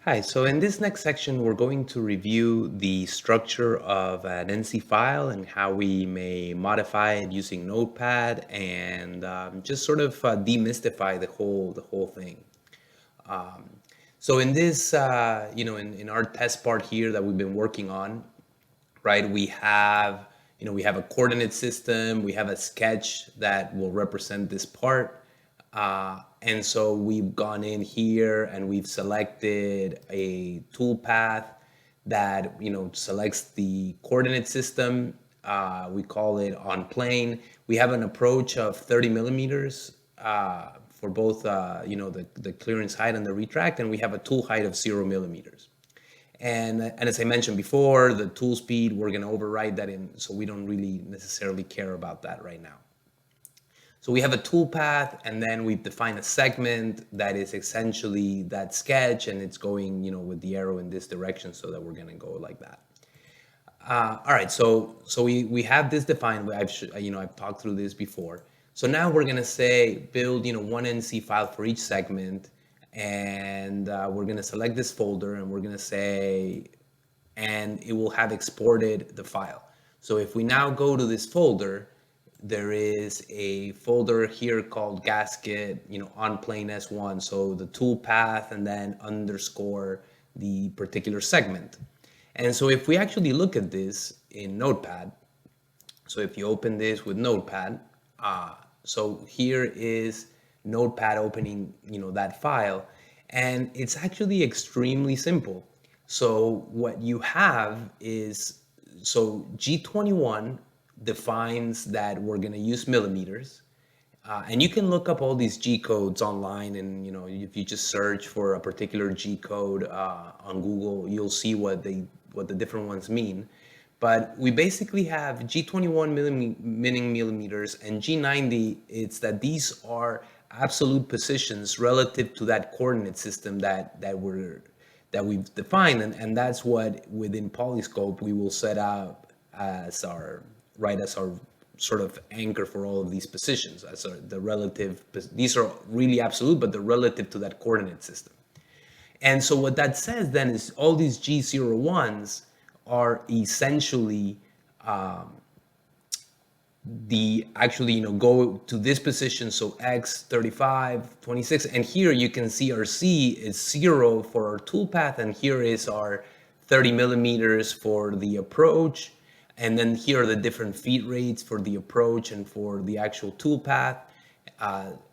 Hi, so in this next section, we're going to review the structure of an NC file and how we may modify it using Notepad and just sort of demystify the whole thing. Um, so in this, in our test part here that we've been working on, right, we have a coordinate system, we have a sketch that will represent this part. And so we've gone in here and we've selected a toolpath that selects the coordinate system. We call it on plane. We have an approach of 30 millimeters for both the clearance height and the retract, and we have a tool height of 0 millimeters. And as I mentioned before, the tool speed, we're going to override that in, so we don't really necessarily care about that right now. So we have a toolpath, and then we've defined a segment that is essentially that sketch, and it's going, with the arrow in this direction, so that we're going to go like that. All right, so we have this defined. I've talked through this before. So now we're going to say build, one NC file for each segment, and we're going to select this folder, and we're going to say, and it will have exported the file. So if we now go to this folder, there is a folder here called gasket, on plane S1. So the tool path and then underscore the particular segment. And so if we actually look at this in Notepad, so if you open this with Notepad, so here is Notepad opening, that file, and it's actually extremely simple. So what you have is, so G21 defines that we're going to use millimeters. And you can look up all these G codes online, and if you just search for a particular G code on Google, you'll see what the different ones mean. But we basically have G21 millimeters and G90. It's that these are absolute positions relative to that coordinate system that we've defined, and that's what within Polyscope we will set up as our sort of anchor for all of these positions as the relative. These are really absolute, but they're relative to that coordinate system. And so what that says then is all these G01s are essentially the actually, go to this position. So X 35, 26, and here you can see our C is 0 for our toolpath, and here is our 30 millimeters for the approach. And then here are the different feed rates for the approach and for the actual toolpath.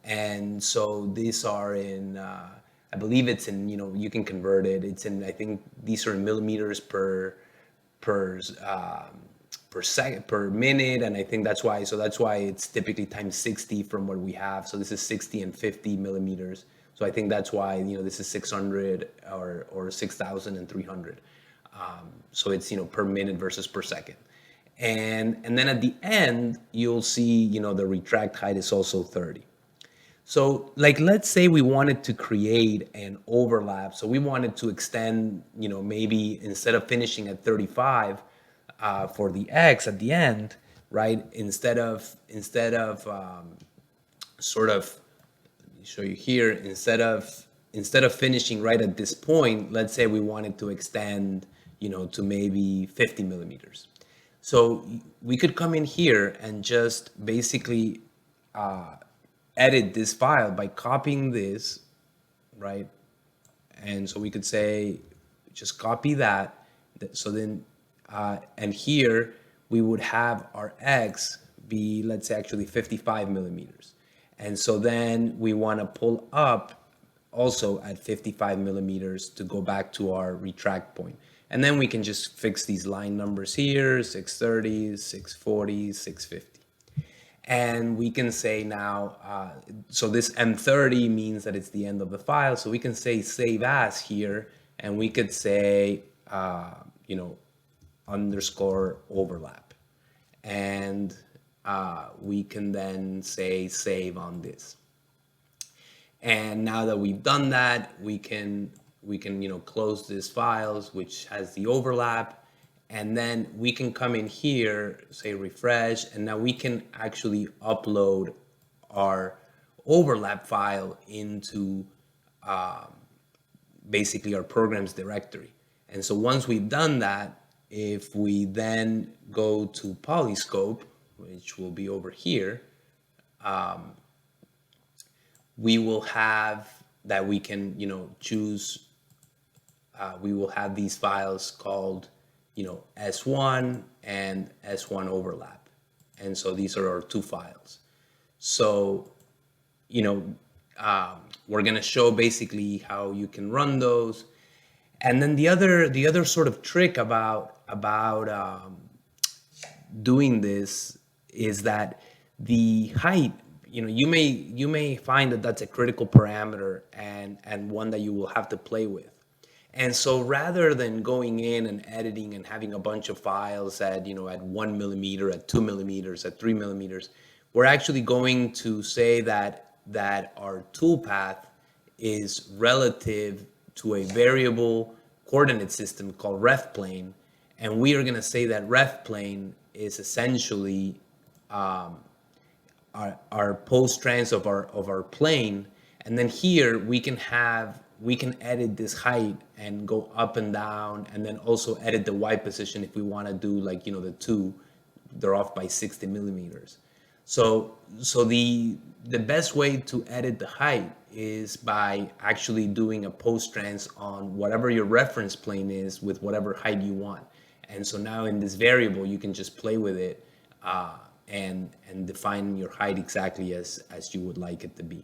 And so these are in, I believe it's in, you can convert it. It's in, I think these are in millimeters per second, per minute, and I think that's why it's typically times 60 from what we have. So this is 60 and 50 millimeters. So I think that's why this is 600 or 6,300. So it's per minute versus per second. And then at the end you'll see the retract height is also 30. So like, let's say we wanted to create an overlap. So we wanted to extend, maybe instead of finishing at 35 for the X at the end, right? Instead of sort of, let me show you here, instead of finishing right at this point, let's say we wanted to extend, to maybe 50 millimeters. So we could come in here and just basically edit this file by copying this, right? And so we could say, just copy that. So then, and here we would have our X be, let's say, actually 55 millimeters. And so then we want to pull up also at 55 millimeters to go back to our retract point. And then we can just fix these line numbers here, 630, 640, 650. And we can say now, so this M30 means that it's the end of the file. So we can say save as here, and we could say, underscore overlap. And we can then say save on this. And now that we've done that, we can close this files, which has the overlap, and then we can come in here, say refresh, and now we can actually upload our overlap file into basically our programs directory. And so once we've done that, if we then go to Polyscope, which will be over here, we will have that we can, choose, we will have these files called, S1 and S1 overlap. And so these are our two files. So, we're going to show basically how you can run those. And then the other sort of trick about doing this is that the height, you may find that that's a critical parameter and one that you will have to play with. And so rather than going in and editing and having a bunch of files at, at 1 millimeter, at 2 millimeters, at 3 millimeters, we're actually going to say that our toolpath is relative to a variable coordinate system called ref plane. And we are going to say that ref plane is essentially our post trans of our plane. And then here we can edit this height and go up and down, and then also edit the Y position if we want to do like, the two, they're off by 60 millimeters. So the best way to edit the height is by actually doing a post trans on whatever your reference plane is with whatever height you want. And so now in this variable, you can just play with it and define your height exactly as you would like it to be.